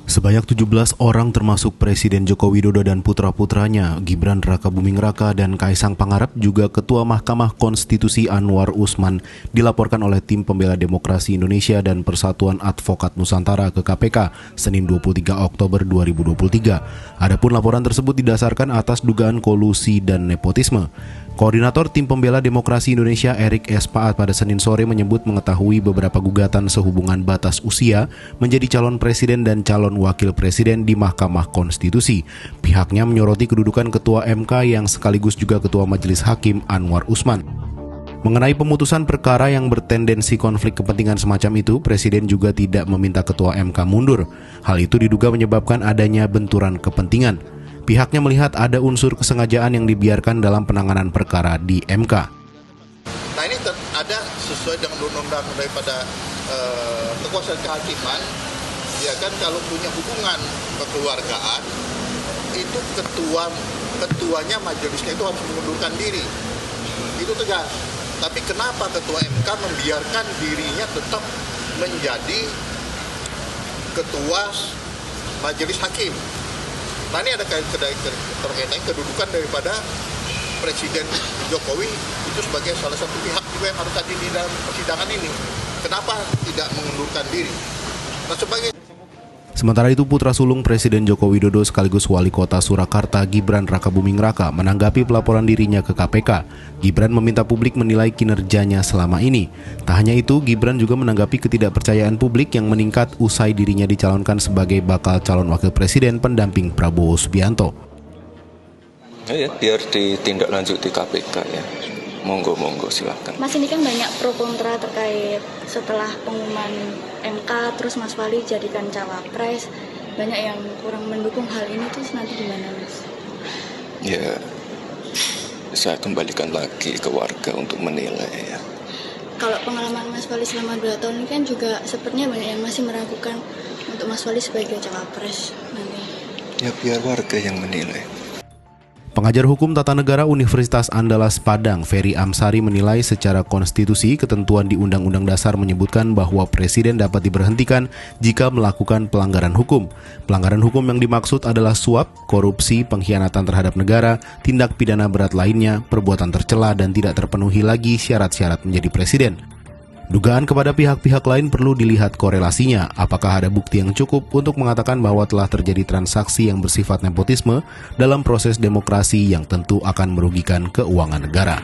Sebanyak 17 orang termasuk Presiden Joko Widodo dan putra-putranya, Gibran Rakabuming Raka dan Kaisang Pangarep, juga Ketua Mahkamah Konstitusi Anwar Usman, dilaporkan oleh Tim Pembela Demokrasi Indonesia dan Persatuan Advokat Nusantara ke KPK Senin 23 Oktober 2023. Adapun laporan tersebut didasarkan atas dugaan kolusi dan nepotisme. Koordinator Tim Pembela Demokrasi Indonesia Erik S. Paat pada Senin sore menyebut mengetahui beberapa gugatan sehubungan batas usia menjadi calon presiden dan calon wakil presiden di Mahkamah Konstitusi. Pihaknya menyoroti kedudukan Ketua MK yang sekaligus juga Ketua Majelis Hakim Anwar Usman. Mengenai pemutusan perkara yang bertendensi konflik kepentingan semacam itu, Presiden juga tidak meminta Ketua MK mundur. Hal itu diduga menyebabkan adanya benturan kepentingan. Pihaknya melihat ada unsur kesengajaan yang dibiarkan dalam penanganan perkara di MK. Nah, ini ada sesuai dengan undang-undang daripada kekuasaan kehakiman, ya kan, kalau punya hubungan kekeluargaan itu ketuanya majelisnya itu harus mengundurkan diri. Itu tegas. Tapi kenapa Ketua MK membiarkan dirinya tetap menjadi Ketua Majelis Hakim? Nah, ini ada terkaitan kedudukan daripada Presiden Jokowi itu sebagai salah satu pihak juga yang harus hadir di dalam persidangan ini. Kenapa tidak mengundurkan diri? Nah, Sementara itu, putra sulung Presiden Joko Widodo sekaligus Wali Kota Surakarta Gibran Rakabuming Raka menanggapi pelaporan dirinya ke KPK. Gibran meminta publik menilai kinerjanya selama ini. Tak hanya itu, Gibran juga menanggapi ketidakpercayaan publik yang meningkat usai dirinya dicalonkan sebagai bakal calon wakil presiden pendamping Prabowo Subianto. Ya, biar ditindaklanjuti KPK ya. Monggo silakan. Mas, ini kan banyak pro kontra terkait setelah pengumuman MK, terus Mas Wali jadikan cawapres, banyak yang kurang mendukung hal ini, terus nanti gimana, Mas? Ya, saya kembalikan lagi ke warga untuk menilai ya. Kalau pengalaman Mas Wali selama 2 tahun ini kan juga sepertinya banyak yang masih meragukan untuk Mas Wali sebagai cawapres nanti. Ya, biar warga yang menilai. Pengajar Hukum Tata Negara Universitas Andalas Padang, Ferry Amsari, menilai secara konstitusi ketentuan di Undang-Undang Dasar menyebutkan bahwa Presiden dapat diberhentikan jika melakukan pelanggaran hukum. Pelanggaran hukum yang dimaksud adalah suap, korupsi, pengkhianatan terhadap negara, tindak pidana berat lainnya, perbuatan tercela dan tidak terpenuhi lagi syarat-syarat menjadi presiden. Dugaan kepada pihak-pihak lain perlu dilihat korelasinya, apakah ada bukti yang cukup untuk mengatakan bahwa telah terjadi transaksi yang bersifat nepotisme dalam proses demokrasi yang tentu akan merugikan keuangan negara.